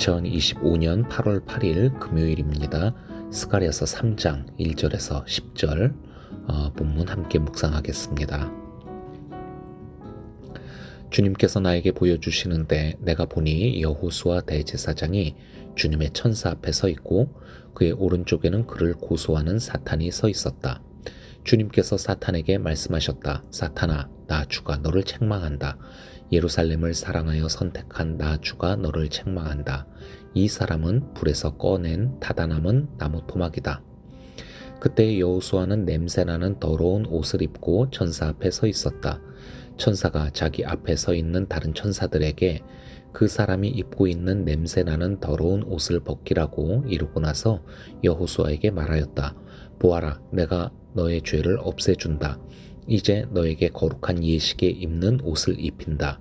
2025년 8월 8일 금요일입니다. 스가랴서 3장 1절에서 10절 본문 함께 묵상하겠습니다. 주님께서 나에게 보여주시는데 내가 보니 여호수아 대제사장이 주님의 천사 앞에 서 있고 그의 오른쪽에는 그를 고소하는 사탄이 서 있었다. 주님께서 사탄에게 말씀하셨다. 사탄아, 나 주가 너를 책망한다. 예루살렘을 사랑하여 선택한 나 주가 너를 책망한다. 이 사람은 불에서 꺼낸 타다 남은 나무 토막이다. 그때 여호수아는 냄새나는 더러운 옷을 입고 천사 앞에 서 있었다. 천사가 자기 앞에 서 있는 다른 천사들에게 그 사람이 입고 있는 냄새나는 더러운 옷을 벗기라고 이르고 나서 여호수아에게 말하였다. 보아라, 내가 너의 죄를 없애준다. 이제 너에게 거룩한 예식에 입는 옷을 입힌다.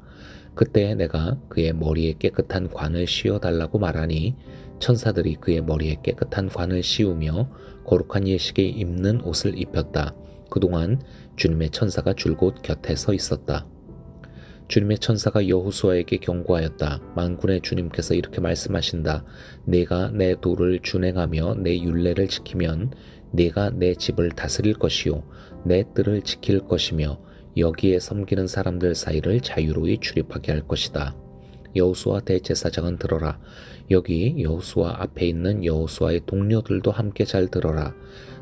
그때 내가 그의 머리에 깨끗한 관을 씌워달라고 말하니 천사들이 그의 머리에 깨끗한 관을 씌우며 거룩한 예식에 입는 옷을 입혔다. 그동안 주님의 천사가 줄곧 곁에 서 있었다. 주님의 천사가 여호수아에게 경고하였다. 만군의 주님께서 이렇게 말씀하신다. 내가 내 도를 준행하며 내 율례를 지키면 네가 내 집을 다스릴 것이요 내 뜰을 지킬 것이며 여기에 섬기는 사람들 사이를 자유로이 출입하게 할 것이다. 여호수아 대제사장은 들어라. 여기 여호수아 앞에 있는 여호수아의 동료들도 함께 잘 들어라.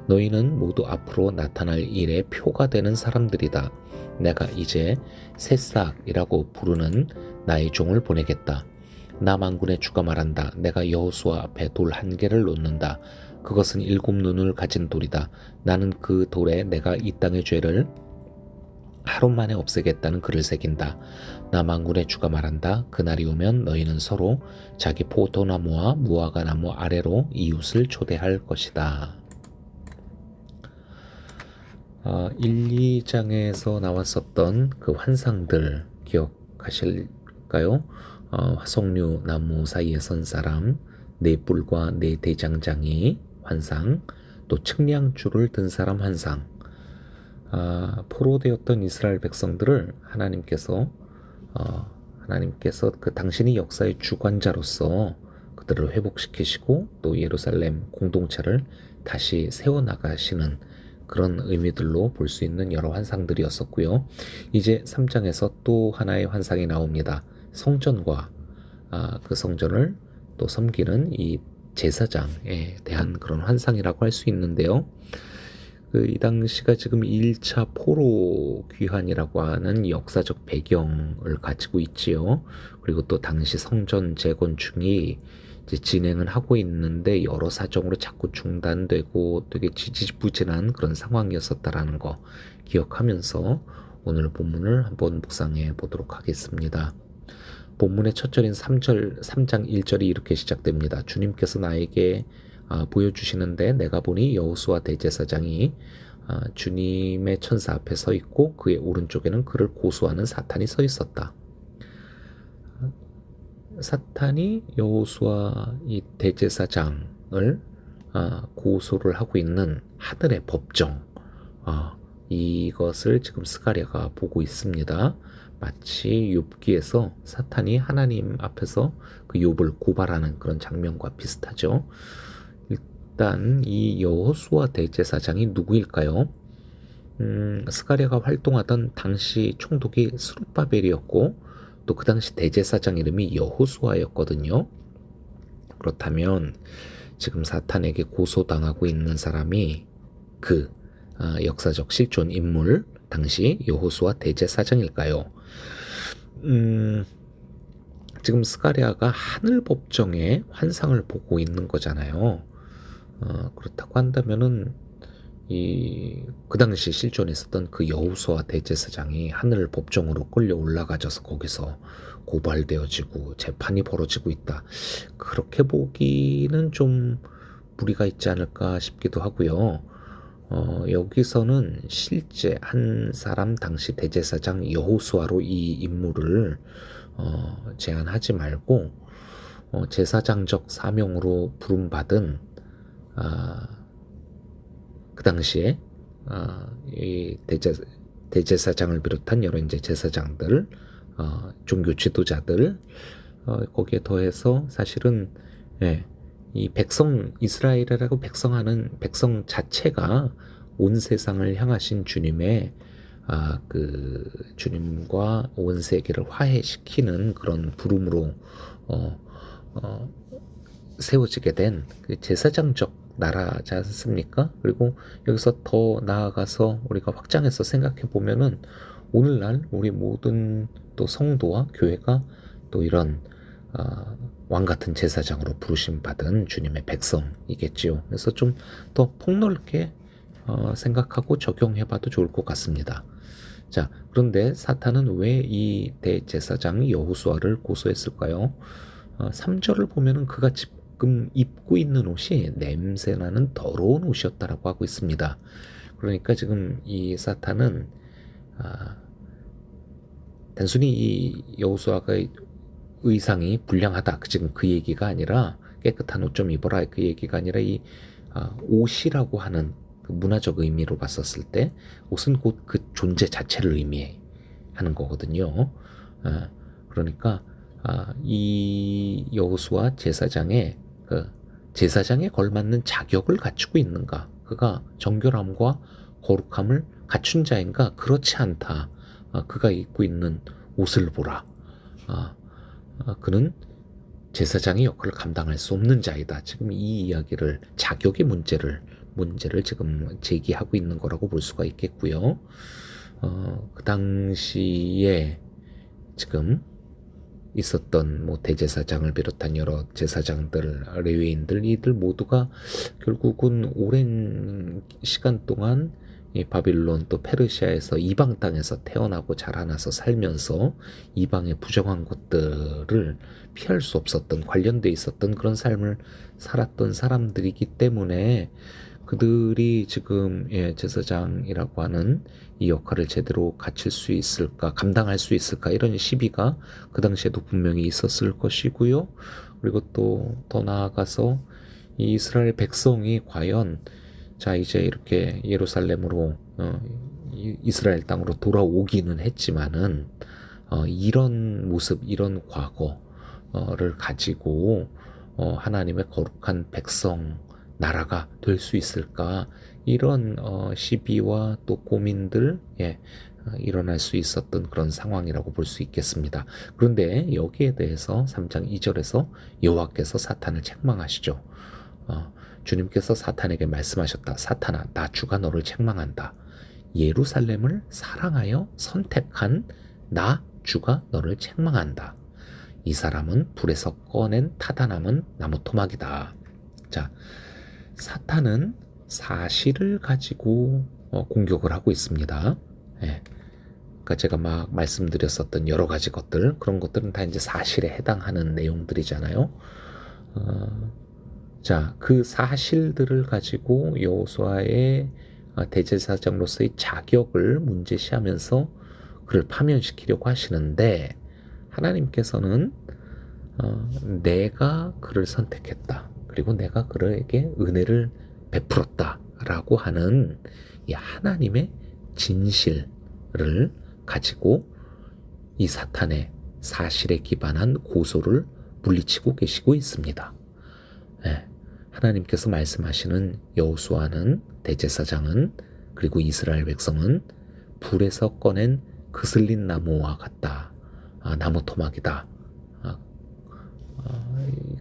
너희는 모두 앞으로 나타날 일의 표가 되는 사람들이다. 내가 이제 새싹이라고 부르는 나의 종을 보내겠다. 나 만군의 주가 말한다. 내가 여호수아 앞에 돌 한 개를 놓는다. 그것은 7 눈을 가진 돌이다. 나는 그 돌에 내가 이 땅의 죄를 하루 만에 없애겠다는 글을 새긴다. 나 만군의 주가 말한다. 그날이 오면 너희는 서로 자기 포도나무와 무화과나무 아래로 이웃을 초대할 것이다. 1, 2장에서 나왔었던 그 환상들 기억하실까요? 화석류 나무 사이에 선 사람, 네 뿔과 네 대장장이 환상, 또 측량줄을 든 사람 환상. 포로되었던 이스라엘 백성들을 하나님께서 그 당신이 역사의 주관자로서 그들을 회복시키시고 또 예루살렘 공동체를 다시 세워나가시는 그런 의미들로 볼 수 있는 여러 환상들이었었고요. 이제 3장에서 또 하나의 환상이 나옵니다. 성전과 그 성전을 또 섬기는 이 제사장에 대한 그런 환상이라고 할 수 있는데요. 이 당시가 지금 1차 포로 귀환이라고 하는 역사적 배경을 가지고 있지요. 그리고 또 당시 성전 재건축이 이제 진행을 하고 있는데 여러 사정으로 자꾸 중단되고 되게 지지부진한 그런 상황이었었다라는 거 기억하면서 오늘 본문을 한번 묵상해 보도록 하겠습니다. 본문의 첫 절인 3장 1절이 이렇게 시작됩니다. 주님께서 나에게 보여주시는데 내가 보니 여호수아 대제사장이 주님의 천사 앞에 서 있고 그의 오른쪽에는 그를 고소하는 사탄이 서 있었다. 사탄이 여호수아 이 대제사장을 고소를 하고 있는 하늘의 법정, 이것을 지금 스가랴가 보고 있습니다. 마치 욥기에서 사탄이 하나님 앞에서 그 욥을 고발하는 그런 장면과 비슷하죠. 일단 이 여호수아 대제사장이 누구일까요? 스가랴가 활동하던 당시 총독이 스룹바벨이었고 또 그 당시 대제사장 이름이 여호수아였거든요. 그렇다면 지금 사탄에게 고소당하고 있는 사람이 그 역사적 실존 인물 당시 여호수아 대제사장일까요? 지금 스가랴가 하늘 법정의 환상을 보고 있는 거잖아요. 그렇다고 한다면은 그 당시 실존했었던 그 여호수아 대제사장이 하늘 법정으로 끌려 올라가져서 거기서 고발되어지고 재판이 벌어지고 있다. 그렇게 보기는 좀 무리가 있지 않을까 싶기도 하고요. 여기서는 실제 한 사람 당시 대제사장 여호수아로 이 인물을 제한하지 말고 제사장적 사명으로 부름받은 그 당시에 이 대제사장을 비롯한 여러 이제 제사장들, 종교 지도자들, 거기에 더해서 사실은 예, 이 백성 이스라엘이라고 백성하는 백성 자체가 온 세상을 향하신 주님의 그 주님과 온 세계를 화해시키는 그런 부름으로 어, 어, 세워지게 된 그 제사장적 나라지 않습니까? 그리고 여기서 더 나아가서 우리가 확장해서 생각해 보면은 오늘날 우리 모든 또 성도와 교회가 또 이런 왕 같은 제사장으로 부르심 받은 주님의 백성이겠지요. 그래서 좀 더 폭넓게 생각하고 적용해봐도 좋을 것 같습니다. 자, 그런데 사탄은 왜 이 대제사장 여호수아를 고소했을까요? 3절을 보면은 그가 지금 입고 있는 옷이 냄새나는 더러운 옷이었다라고 하고 있습니다. 그러니까 지금 이 사탄은 아, 단순히 이 여호수아가 의상이 불량하다 지금 그 얘기가 아니라 깨끗한 옷 좀 입어라 그 얘기가 아니라 이 옷이라고 하는 그 문화적 의미로 봤었을 때 옷은 곧 그 존재 자체를 의미하는 거거든요. 그러니까 이 여호수아 제사장의 그 제사장에 걸맞는 자격을 갖추고 있는가? 그가 정결함과 거룩함을 갖춘 자인가? 그렇지 않다. 그가 입고 있는 옷을 보라. 그는 제사장의 역할을 감당할 수 없는 자이다. 지금 이 이야기를 자격의 문제를 지금 제기하고 있는 거라고 볼 수가 있겠고요. 그 당시에 지금 있었던 뭐 대제사장을 비롯한 여러 제사장들, 레위인들 이들 모두가 결국은 오랜 시간 동안 이 바빌론 또 페르시아에서 이방 땅에서 태어나고 자라나서 살면서 이방의 부정한 것들을 피할 수 없었던 관련돼 있었던 그런 삶을 살았던 사람들이기 때문에 그들이 지금 제사장이라고 하는 이 역할을 제대로 갖출 수 있을까, 감당할 수 있을까 이런 시비가 그 당시에도 분명히 있었을 것이고요. 그리고 또 더 나아가서 이 이스라엘 백성이 과연 자 이제 이렇게 예루살렘으로 이스라엘 땅으로 돌아오기는 했지만은 이런 모습, 이런 과거를 가지고 하나님의 거룩한 백성 나라가 될 수 있을까 이런 시비와 또 고민들 일어날 수 있었던 그런 상황이라고 볼 수 있겠습니다. 그런데 여기에 대해서 3장 2절에서 여호와께서 사탄을 책망하시죠. 주님께서 사탄에게 말씀하셨다. 사탄아, 나 주가 너를 책망한다. 예루살렘을 사랑하여 선택한 나 주가 너를 책망한다. 이 사람은 불에서 꺼낸 타다 남은 나무 토막이다. 자, 사탄은 사실을 가지고 공격을 하고 있습니다. 예. 그러니까 제가 막 말씀드렸었던 여러 가지 것들, 그런 것들은 다 이제 사실에 해당하는 내용들이잖아요. 자, 그 사실들을 가지고 여호수아의 대제사장으로서의 자격을 문제시하면서 그를 파면시키려고 하시는데 하나님께서는 내가 그를 선택했다. 그리고 내가 그에게 은혜를 베풀었다라고 하는 이 하나님의 진실을 가지고 이 사탄의 사실에 기반한 고소를 물리치고 계시고 있습니다. 하나님께서 말씀하시는 여호수아는 대제사장은 그리고 이스라엘 백성은 불에서 꺼낸 그슬린 나무와 같다. 나무 토막이다.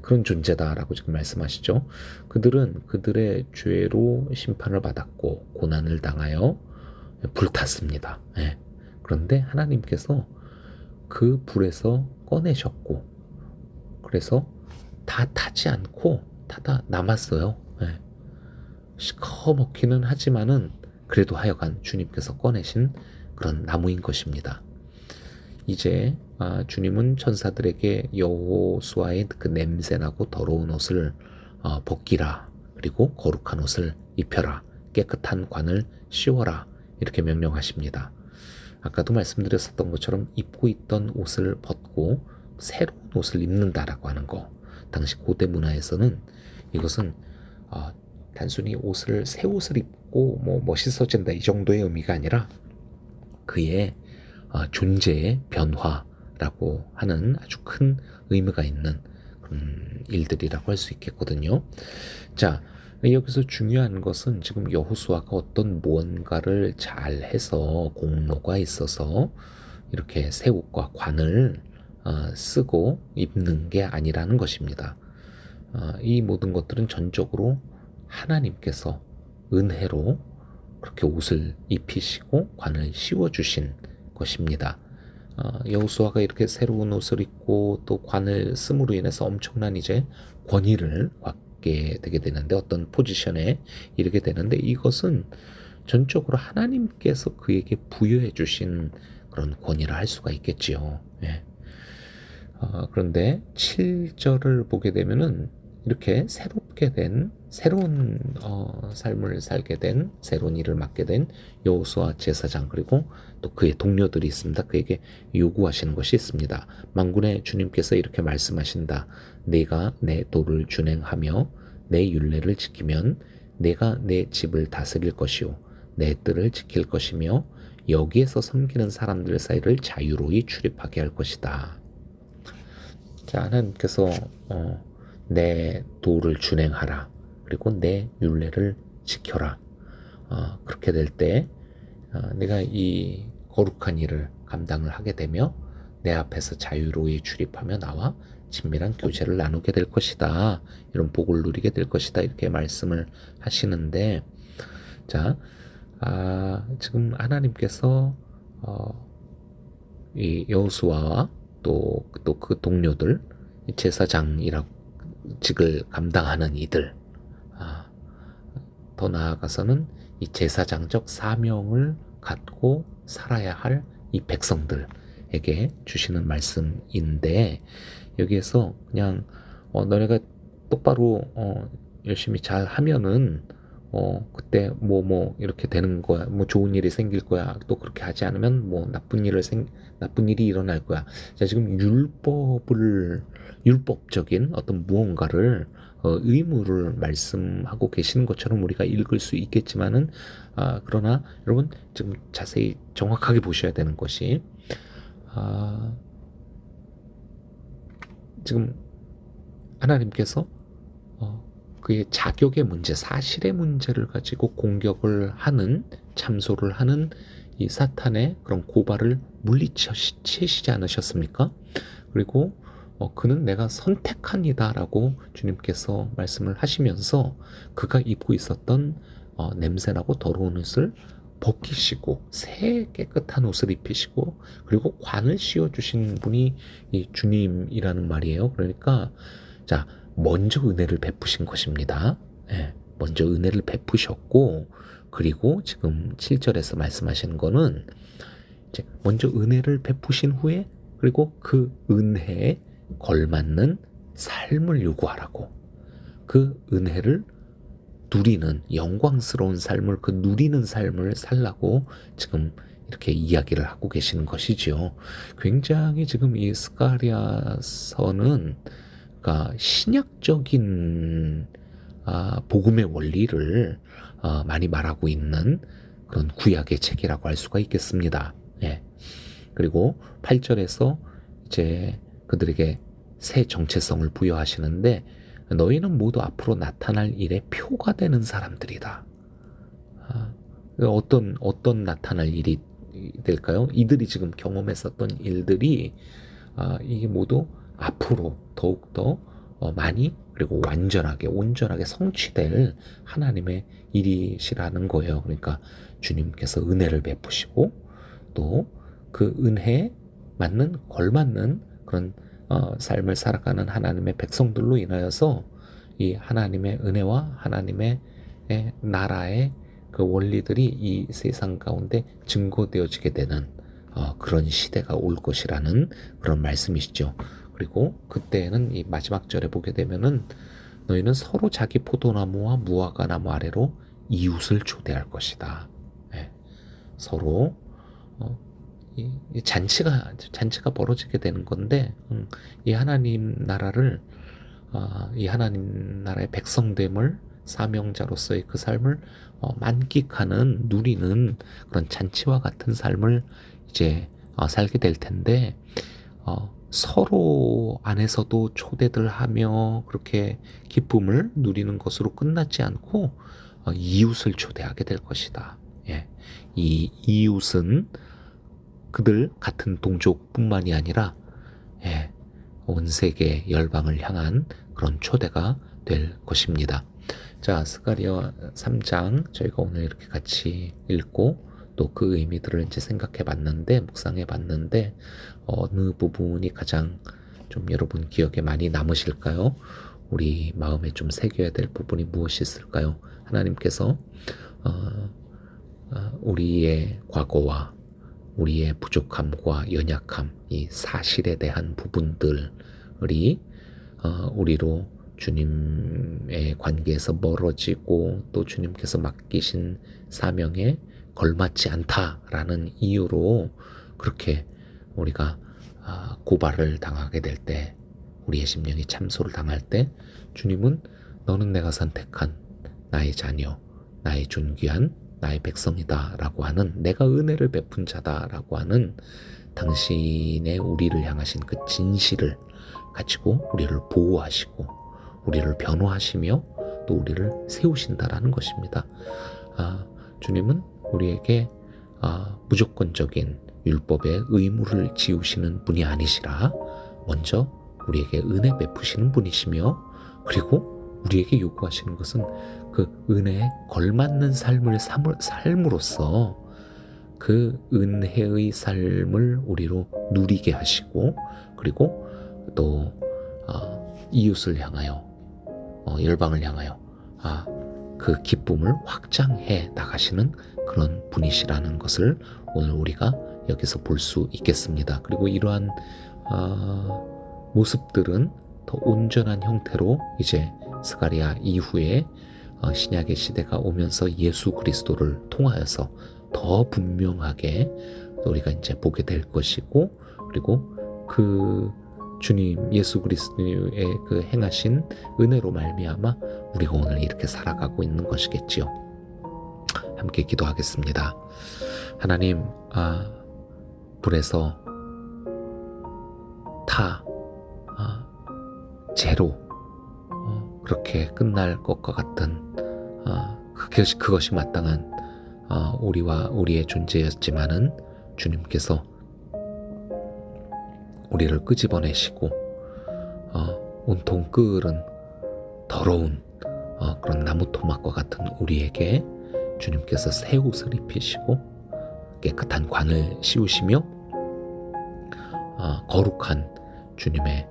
그런 존재다라고 지금 말씀하시죠. 그들은 그들의 죄로 심판을 받았고 고난을 당하여 불탔습니다. 그런데 하나님께서 그 불에서 꺼내셨고 그래서 다 타지 않고 타다 남았어요. 시커멓기는 하지만은 그래도 하여간 주님께서 꺼내신 그런 나무인 것입니다. 이제 주님은 천사들에게 여호수아의 그 냄새나고 더러운 옷을 벗기라. 그리고 거룩한 옷을 입혀라. 깨끗한 관을 씌워라. 이렇게 명령하십니다. 아까도 말씀드렸었던 것처럼 입고 있던 옷을 벗고 새로운 옷을 입는다라고 하는 거. 당시 고대 문화에서는 이것은 단순히 새 옷을 입고 뭐 멋있어진다 이 정도의 의미가 아니라 그의 존재의 변화라고 하는 아주 큰 의미가 있는 그런 일들이라고 할 수 있겠거든요. 자, 여기서 중요한 것은 지금 여호수아가 어떤 무언가를 잘 해서 공로가 있어서 이렇게 새 옷과 관을 쓰고 입는 게 아니라는 것입니다. 이 모든 것들은 전적으로 하나님께서 은혜로 그렇게 옷을 입히시고 관을 씌워주신 것입니다. 여호수아가 이렇게 새로운 옷을 입고 또 관을 씀으로 인해서 엄청난 이제 권위를 갖게 되게 되는데, 어떤 포지션에 이르게 되는데, 이것은 전적으로 하나님께서 그에게 부여해 주신 그런 권위라 할 수가 있겠지요. 예. 그런데 7절을 보게 되면은 이렇게 새롭게 된 새로운 삶을 살게 된, 새로운 일을 맡게 된 여호수아 제사장, 그리고 또 그의 동료들이 있습니다. 그에게 요구하시는 것이 있습니다. 만군의 주님께서 이렇게 말씀하신다. 내가 내 도를 준행하며 내 율례를 지키면 내가 내 집을 다스릴 것이요 내 뜰을 지킬 것이며 여기에서 섬기는 사람들 사이를 자유로이 출입하게 할 것이다. 자, 하나님께서 내 도를 준행하라. 그리고 내 율례를 지켜라. 그렇게 될 때 내가 이 거룩한 일을 감당을 하게 되며 내 앞에서 자유로이 출입하며 나와 친밀한 교제를 나누게 될 것이다. 이런 복을 누리게 될 것이다. 이렇게 말씀을 하시는데, 자, 지금 하나님께서 이 여호수아와 또 그 동료들, 제사장이라고 직을 감당하는 이들, 더 나아가서는 이 제사장적 사명을 갖고 살아야 할 이 백성들에게 주시는 말씀인데, 여기에서 그냥 너네가 똑바로 열심히 잘 하면은 그때 뭐 이렇게 되는 거야, 뭐 좋은 일이 생길 거야, 또 그렇게 하지 않으면 뭐 나쁜 일이 일어날 거야. 자, 지금 율법적인 어떤 무언가를 의무를 말씀하고 계시는 것처럼 우리가 읽을 수 있겠지만은, 그러나 여러분 지금 자세히 정확하게 보셔야 되는 것이, 지금 하나님께서 그의 자격의 문제, 사실의 문제를 가지고 공격을 하는, 참소를 하는 이 사탄의 그런 고발을 물리치시지 않으셨습니까? 그리고 그는 내가 선택한 이다라고 주님께서 말씀을 하시면서 그가 입고 있었던 냄새나고 더러운 옷을 벗기시고 새 깨끗한 옷을 입히시고, 그리고 관을 씌워주신 분이 이 주님이라는 말이에요. 그러니까 자, 먼저 은혜를 베푸신 것입니다. 예, 먼저 은혜를 베푸셨고, 그리고 지금 7절에서 말씀하시는 거는 이제 먼저 은혜를 베푸신 후에 그리고 그 은혜에 걸맞는 삶을 요구하라고, 그 은혜를 누리는 영광스러운 삶을, 그 누리는 삶을 살라고 지금 이렇게 이야기를 하고 계시는 것이지요. 굉장히 지금 이 스가랴서는 그러니까 신약적인 복음의 원리를 많이 말하고 있는 그런 구약의 책이라고 할 수가 있겠습니다. 예. 그리고 8절에서 이제 그들에게 새 정체성을 부여하시는데, 너희는 모두 앞으로 나타날 일의 표가 되는 사람들이다. 어떤 나타날 일이 될까요? 이들이 지금 경험했었던 일들이 이게 모두 앞으로 더욱더 많이 그리고 완전하게 온전하게 성취될 하나님의 일이시라는 거예요. 그러니까 주님께서 은혜를 베푸시고 또 그 은혜에 걸맞는 그런 삶을 살아가는 하나님의 백성들로 인하여서 이 하나님의 은혜와 하나님의 나라의 그 원리들이 이 세상 가운데 증거되어지게 되는 그런 시대가 올 것이라는 그런 말씀이시죠. 그리고 그때는 이 마지막 절에 보게 되면은 너희는 서로 자기 포도나무와 무화과나무 아래로 이웃을 초대할 것이다. 네. 서로 이 잔치가 벌어지게 되는 건데, 이 하나님 나라를 이 하나님 나라의 백성됨을, 사명자로서의 그 삶을 만끽하는, 누리는 그런 잔치와 같은 삶을 이제 살게 될 텐데, 서로 안에서도 초대들 하며 그렇게 기쁨을 누리는 것으로 끝나지 않고 이웃을 초대하게 될 것이다. 예. 이 이웃은 그들 같은 동족뿐만이 아니라 예, 온 세계 열방을 향한 그런 초대가 될 것입니다. 자, 스가랴 3장 저희가 오늘 이렇게 같이 읽고 또 그 의미들을 이제 생각해 봤는데, 묵상해 봤는데, 어느 부분이 가장 좀 여러분 기억에 많이 남으실까요? 우리 마음에 좀 새겨야 될 부분이 무엇이 있을까요? 하나님께서 우리의 과거와 우리의 부족함과 연약함, 이 사실에 대한 부분들이 우리로 주님의 관계에서 멀어지고 또 주님께서 맡기신 사명에 걸맞지 않다라는 이유로 그렇게 우리가 고발을 당하게 될 때, 우리의 심령이 참소를 당할 때 주님은 너는 내가 선택한 나의 자녀, 나의 존귀한 나의 백성이다 라고 하는, 내가 은혜를 베푼 자다 라고 하는 당신의 우리를 향하신 그 진실을 가지고 우리를 보호하시고 우리를 변호하시며 또 우리를 세우신다라는 것입니다. 주님은 우리에게 무조건적인 율법의 의무를 지우시는 분이 아니시라 먼저 우리에게 은혜 베푸시는 분이시며, 그리고 우리에게 요구하시는 것은 그 은혜에 걸맞는 삶을 삶으로써 그 은혜의 삶을 우리로 누리게 하시고, 그리고 또 이웃을 향하여 열방을 향하여 그 기쁨을 확장해 나가시는 그런 분이시라는 것을 오늘 우리가 여기서 볼 수 있겠습니다. 그리고 이러한 모습들은 더 온전한 형태로 이제 스가랴 이후에 신약의 시대가 오면서 예수 그리스도를 통하여서 더 분명하게 우리가 이제 보게 될 것이고, 그리고 그 주님 예수 그리스도의 그 행하신 은혜로 말미암아 우리가 오늘 이렇게 살아가고 있는 것이겠지요. 함께 기도하겠습니다. 하나님, 불에서 타 제로 그렇게 끝날 것과 같은 그것이 마땅한 우리와 우리의 존재였지만은 주님께서 우리를 끄집어내시고 온통 끓은 더러운 그런 나무 토막과 같은 우리에게 주님께서 새 옷을 입히시고 깨끗한 관을 씌우시며 거룩한 주님의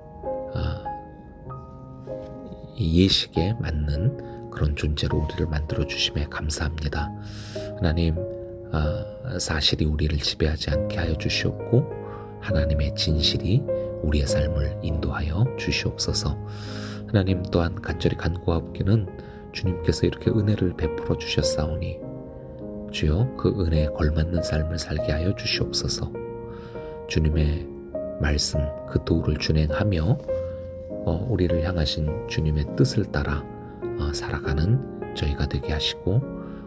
이 예식에 맞는 그런 존재로 우리를 만들어 주심에 감사합니다. 하나님, 사실이 우리를 지배하지 않게 하여 주시옵고 하나님의 진실이 우리의 삶을 인도하여 주시옵소서. 하나님, 또한 간절히 간구하옵기는 주님께서 이렇게 은혜를 베풀어 주셨사오니 주여 그 은혜에 걸맞는 삶을 살게 하여 주시옵소서. 주님의 말씀 그 도를 준행하며 우리를 향하신 주님의 뜻을 따라 살아가는 저희가 되게 하시고,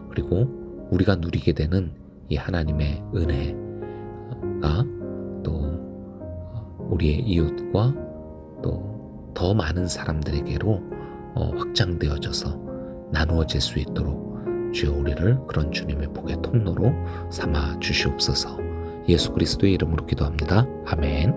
그리고 우리가 누리게 되는 이 하나님의 은혜가 또 우리의 이웃과 또 더 많은 사람들에게로 확장되어져서 나누어질 수 있도록 주여 우리를 그런 주님의 복의 통로로 삼아 주시옵소서. 예수 그리스도의 이름으로 기도합니다. 아멘.